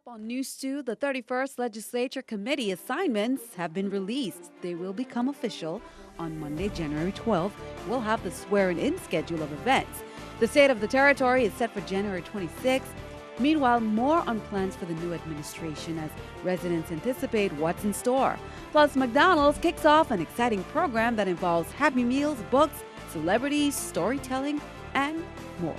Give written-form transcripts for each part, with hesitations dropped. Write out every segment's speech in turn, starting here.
Up on News 2, the 31st Legislature committee assignments have been released. They will become official on Monday, January 12th. We'll have the swearing-in schedule of events. The state of the territory is set for January 26th. Meanwhile, more on plans for the new administration as residents anticipate what's in store. Plus, McDonald's kicks off an exciting program that involves Happy Meals, books, celebrities, storytelling, and more.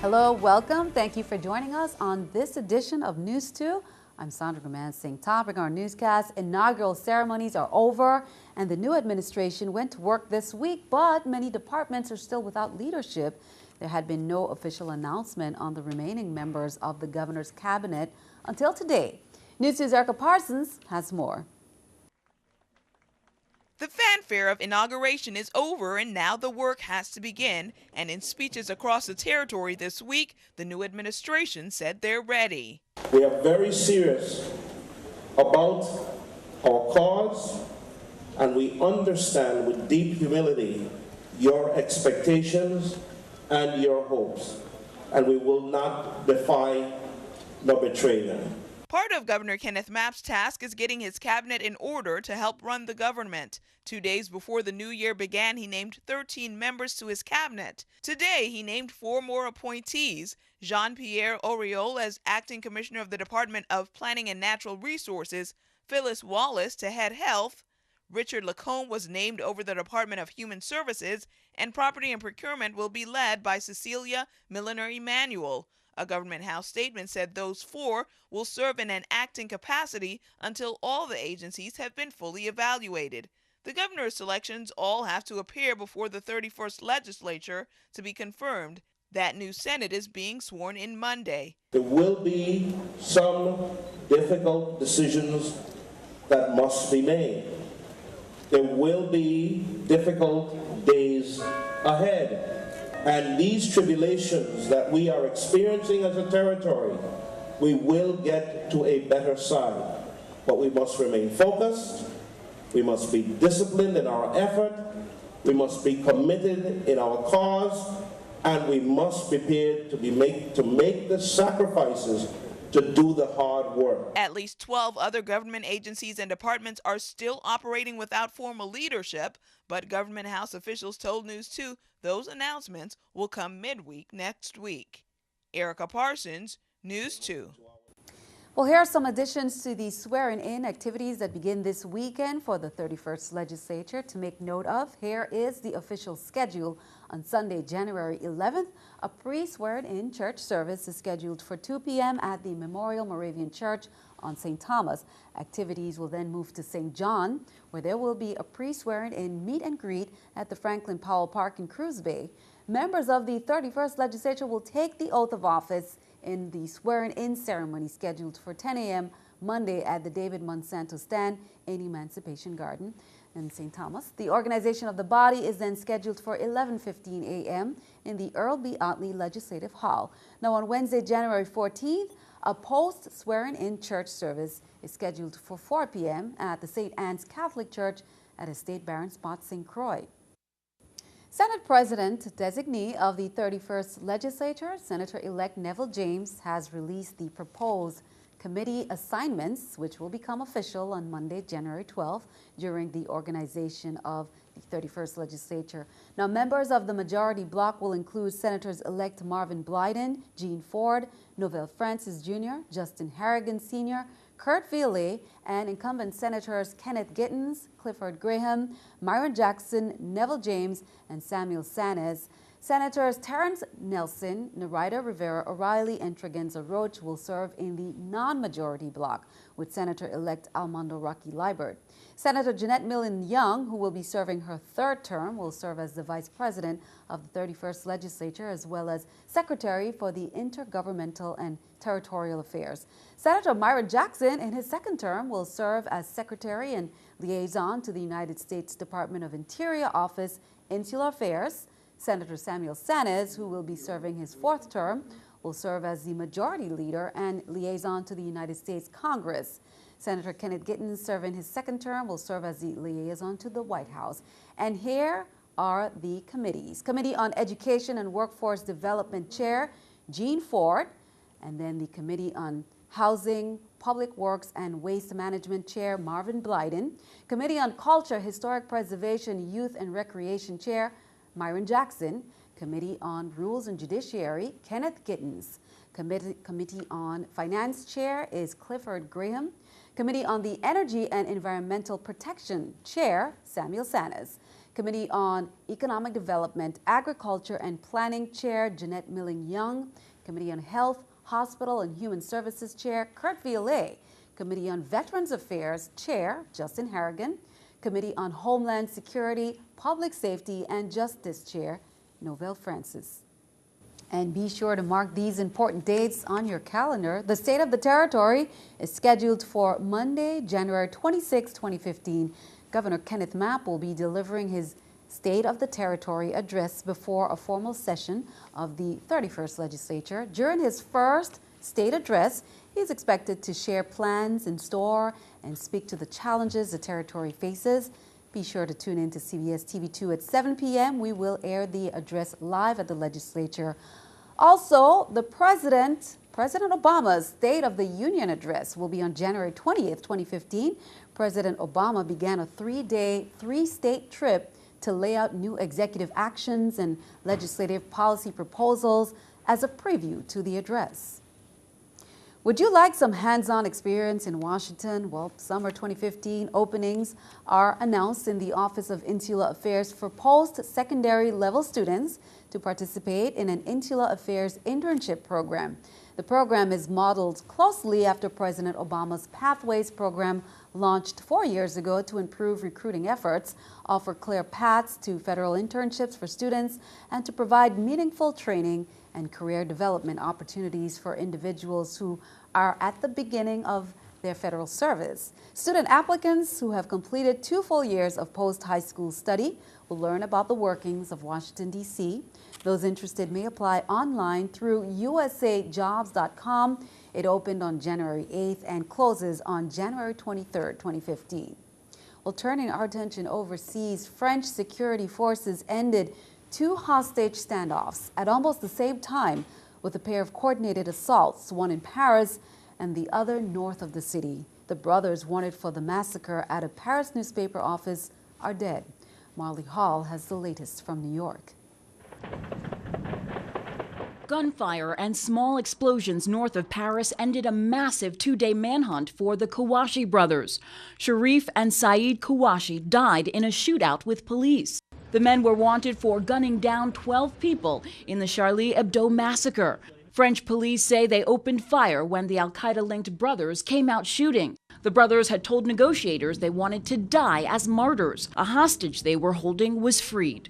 Hello, welcome. Thank you for joining us on this edition of News 2. I'm Sandra Gramancing. Topic our newscast: inaugural ceremonies are over and the new administration went to work this week, but many departments are still without leadership. There had been no official announcement on the remaining members of the governor's cabinet until today. News 2's Erica Parsons has more. The fanfare of inauguration is over and now the work has to begin. And in speeches across the territory this week, the new administration said they're ready. We are very serious about our cause, and we understand with deep humility your expectations and your hopes, and we will not defy nor betray them. Part of Governor Kenneth Mapp's task is getting his cabinet in order to help run the government. 2 days before the new year began, he named 13 members to his cabinet. Today, he named 4 more appointees: Jean-Pierre Oriol as acting commissioner of the Department of Planning and Natural Resources, Phyllis Wallace to head health, Richard Lacombe was named over the Department of Human Services, and property and procurement will be led by Cecilia Milliner-Emanuel. A government house statement said those 4 will serve in an acting capacity until all the agencies have been fully evaluated. The governor's selections all have to appear before the 31st legislature to be confirmed. That new Senate is being sworn in Monday. There will be some difficult decisions that must be made. There will be difficult days ahead. And these tribulations that we are experiencing as a territory, we will get to a better side. But we must remain focused, we must be disciplined in our effort, we must be committed in our cause, and we must be prepared to make the sacrifices to do the hard work. At least 12 other government agencies and departments are still operating without formal leadership, but government house officials told News 2 those announcements will come midweek next week. Erica Parsons, News 2. Well, here are some additions to the swearing-in activities that begin this weekend for the 31st Legislature. To make note of, here is the official schedule. On Sunday, January 11th, a pre-swearing-in church service is scheduled for 2 p.m. at the Memorial Moravian Church on St. Thomas. Activities will then move to St. John, where there will be a pre-swearing-in meet and greet at the Franklin Powell Park in Cruz Bay. Members of the 31st Legislature will take the oath of office in the swearing-in ceremony scheduled for 10 a.m. Monday at the David Monsanto stand in Emancipation Garden in St. Thomas. The organization of the body is then scheduled for 11:15 a.m. in the Earl B. Otley Legislative Hall. Now on Wednesday, January 14th, a post-swearing-in church service is scheduled for 4 p.m. at the St. Anne's Catholic Church at Estate Barron Spot, St. Croix. Senate President designee of the 31st Legislature, Senator-elect Neville James, has released the proposed committee assignments, which will become official on Monday, January 12th, during the organization of the 31st Legislature. Now, members of the majority bloc will include Senators-elect Marvin Blyden, Gene Ford, Novell Francis Jr., Justin Harrigan Sr., Kurt Ville, and incumbent Senators Kenneth Gittens, Clifford Graham, Myron Jackson, Neville James, and Samuel Sanes. Senators Terrence Nelson, Narita Rivera O'Reilly, and Tregenza Roach will serve in the non-majority bloc, with Senator-elect Almondo Rocky Liebert. Senator Jeanette Millen Young, who will be serving her 3rd term, will serve as the Vice President of the 31st Legislature, as well as Secretary for the Intergovernmental and Territorial Affairs. Senator Myron Jackson, in his 2nd term, will serve as Secretary and Liaison to the United States Department of Interior Office, Insular Affairs. Senator Samuel Sanes, who will be serving his 4th term, will serve as the Majority Leader and Liaison to the United States Congress. Senator Kenneth Gittens, serving his 2nd term, will serve as the liaison to the White House. And here are the committees. Committee on Education and Workforce Development Chair, Jean Ford, and then the Committee on Housing, Public Works and Waste Management Chair, Marvin Blyden. Committee on Culture, Historic Preservation, Youth and Recreation Chair, Myron Jackson. Committee on Rules and Judiciary, Kenneth Gittens. Committee on Finance Chair is Clifford Graham. Committee on the Energy and Environmental Protection Chair, Samuel Sanas. Committee on Economic Development, Agriculture and Planning Chair, Jeanette Milling-Young. Committee on Health, Hospital and Human Services Chair, Kurt Violet. Committee on Veterans Affairs Chair, Justin Harrigan. Committee on Homeland Security, Public Safety and Justice Chair, Novell Francis. And be sure to mark these important dates on your calendar. The State of the Territory is scheduled for Monday, January 26, 2015. Governor Kenneth Mapp will be delivering his State of the Territory address before a formal session of the 31st Legislature. During his first state address, he is expected to share plans in store and speak to the challenges the territory faces. Be sure to tune in to CBS TV2 at 7 p.m. We will air the address live at the Legislature. Also, President Obama's State of the Union address will be on January 20th, 2015. President Obama began a three-day, three-state trip to lay out new executive actions and legislative policy proposals as a preview to the address. Would you like some hands-on experience in Washington? Well, summer 2015 openings are announced in the Office of Insular Affairs for post-secondary level students to participate in an Insular Affairs internship program. The program is modeled closely after President Obama's Pathways program launched 4 years ago to improve recruiting efforts, offer clear paths to federal internships for students, and to provide meaningful training and career development opportunities for individuals who are at the beginning of their federal service. Student applicants who have completed 2 full years of post-high school study will learn about the workings of Washington, D.C. Those interested may apply online through usajobs.com. It opened on January 8th and closes on January 23rd, 2015. Well, turning our attention overseas, French security forces ended 2 hostage standoffs at almost the same time with a pair of coordinated assaults, one in Paris and the other north of the city. The brothers wanted for the massacre at a Paris newspaper office are dead. Marley Hall has the latest from New York. Gunfire and small explosions north of Paris ended a massive 2-day manhunt for the Kouachi brothers. Sharif and Saeed Kouachi died in a shootout with police. The men were wanted for gunning down 12 people in the Charlie Hebdo massacre. French police say they opened fire when the al-Qaeda-linked brothers came out shooting. The brothers had told negotiators they wanted to die as martyrs. A hostage they were holding was freed.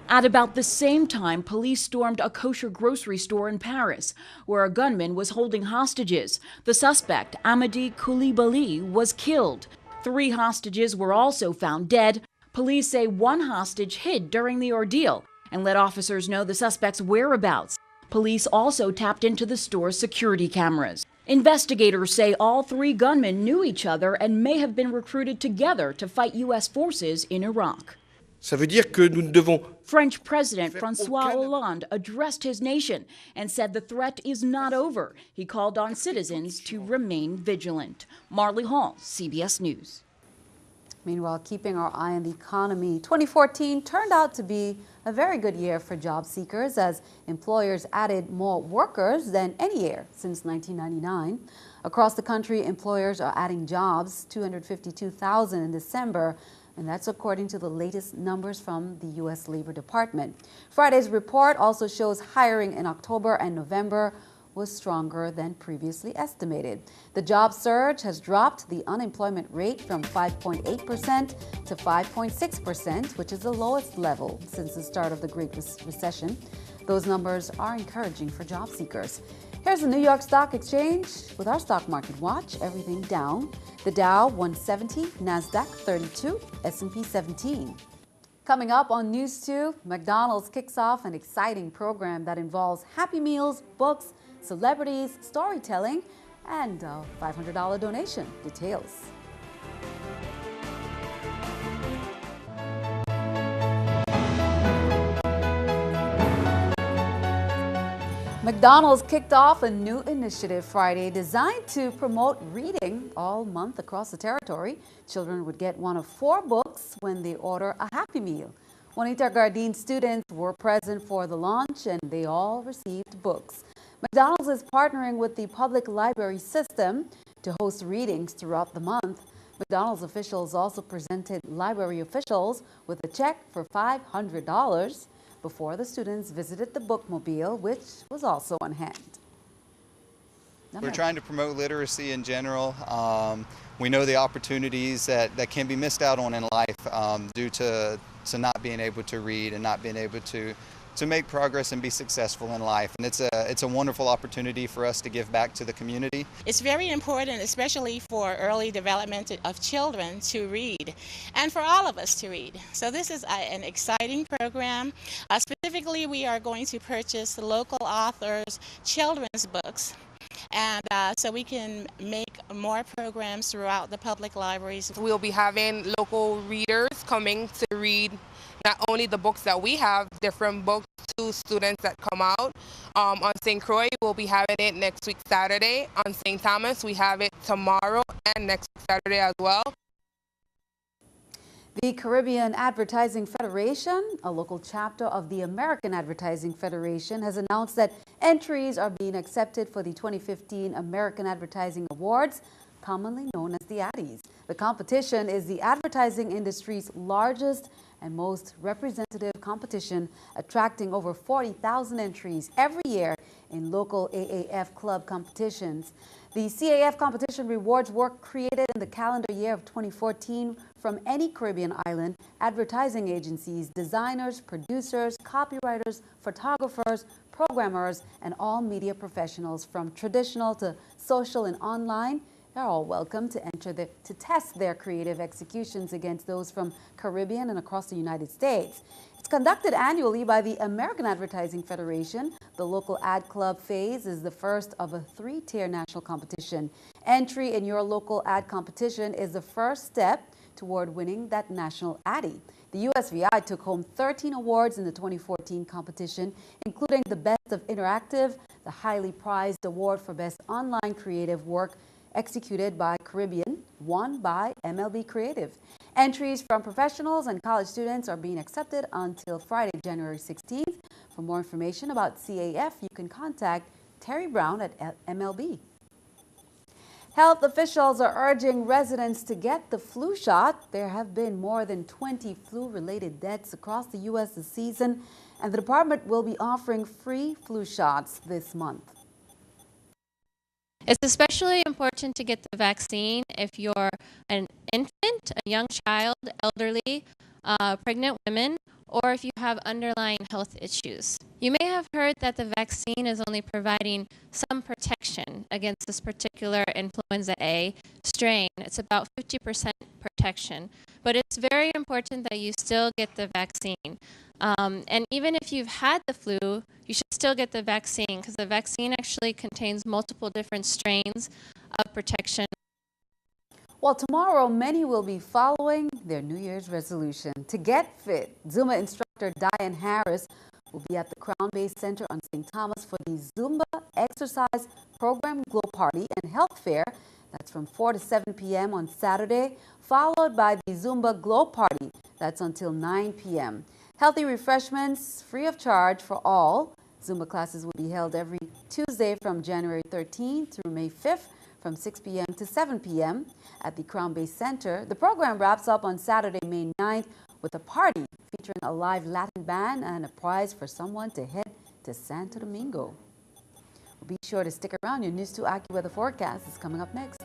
At about the same time, police stormed a kosher grocery store in Paris, where a gunman was holding hostages. The suspect, Amadi Koulibaly, was killed. 3 hostages were also found dead. Police say one hostage hid during the ordeal and let officers know the suspect's whereabouts. Police also tapped into the store's security cameras. Investigators say all 3 gunmen knew each other and may have been recruited together to fight U.S. forces in Iraq. Ça veut dire que nous ne devons French President François Hollande addressed his nation and said the threat is not over. He called on citizens to remain vigilant. Marley Hall, CBS News. Meanwhile, keeping our eye on the economy, 2014 turned out to be a very good year for job seekers as employers added more workers than any year since 1999. Across the country, employers are adding jobs, 252,000 in December, and that's according to the latest numbers from the U.S. Labor Department. Friday's report also shows hiring in October and November was stronger than previously estimated. The job surge has dropped the unemployment rate from 5.8% to 5.6%, which is the lowest level since the start of the Great Recession. Those numbers are encouraging for job seekers. Here's the New York Stock Exchange with our stock market watch. Everything down. The Dow 170, NASDAQ 32, S&P 17. Coming up on News 2, McDonald's kicks off an exciting program that involves Happy Meals, books, celebrities, storytelling, and a $500 donation. Details. McDonald's kicked off a new initiative Friday designed to promote reading all month across the territory. Children would get one of 4 books when they order a Happy Meal. Juanita Gardine students were present for the launch and they all received books. McDonald's is partnering with the public library system to host readings throughout the month. McDonald's officials also presented library officials with a check for $500 before the students visited the bookmobile, which was also on hand. We're trying to promote literacy in general. We know the opportunities that can be missed out on in life due to not being able to read and not being able to make progress and be successful in life. And it's a wonderful opportunity for us to give back to the community. It's very important, especially for early development of children, to read, and for all of us to read. So this is an exciting program. Specifically, we are going to purchase local authors' children's books, and so we can make more programs throughout the public libraries. We'll be having local readers coming to read not only the books that we have, different books to students that come out. On St. Croix, we'll be having it next week Saturday. On St. Thomas, we have it tomorrow and next week Saturday as well. The Caribbean Advertising Federation, a local chapter of the American Advertising Federation, has announced that entries are being accepted for the 2015 American Advertising Awards, commonly known as the Addies. The competition is the advertising industry's largest and most representative competition, attracting over 40,000 entries every year in local AAF club competitions. The CAF competition rewards work created in the calendar year of 2014 from any Caribbean island, advertising agencies, designers, producers, copywriters, photographers, programmers, and all media professionals from traditional to social and online. They're all welcome to enter to test their creative executions against those from Caribbean and across the United States. It's conducted annually by the American Advertising Federation. The local ad club phase is the first of a 3-tier national competition. Entry in your local ad competition is the first step toward winning that national Addie. The USVI took home 13 awards in the 2014 competition, including the Best of Interactive, the highly prized award for Best Online Creative Work executed by Caribbean, won by MLB Creative. Entries from professionals and college students are being accepted until Friday, January 16th. For more information about CAF, you can contact Terry Brown at MLB. Health officials are urging residents to get the flu shot. There have been more than 20 flu-related deaths across the U.S. this season, and the department will be offering free flu shots this month. It's especially important to get the vaccine if you're an infant, a young child, elderly, pregnant women, or if you have underlying health issues. You may have heard that the vaccine is only providing some protection against this particular influenza A strain. It's about 50% protection, but it's very important that you still get the vaccine. And even if you've had the flu, you should still get the vaccine because the vaccine actually contains multiple different strains of protection. Well, tomorrow, many will be following their New Year's resolution to get fit. Zumba instructor Diane Harris will be at the Crown-Based Center on St. Thomas for the Zumba Exercise Program Glow Party and Health Fair. That's from 4 to 7 p.m. on Saturday, followed by the Zumba Glow Party. That's until 9 p.m. Healthy refreshments, free of charge for all. Zumba classes will be held every Tuesday from January 13th through May 5th from 6 p.m. to 7 p.m. at the Crown-Based Center. The program wraps up on Saturday, May 9th with a party featuring a live Latin band and a prize for someone to head to Santo Domingo. Be sure to stick around. Your News 2 AccuWeather forecast is coming up next.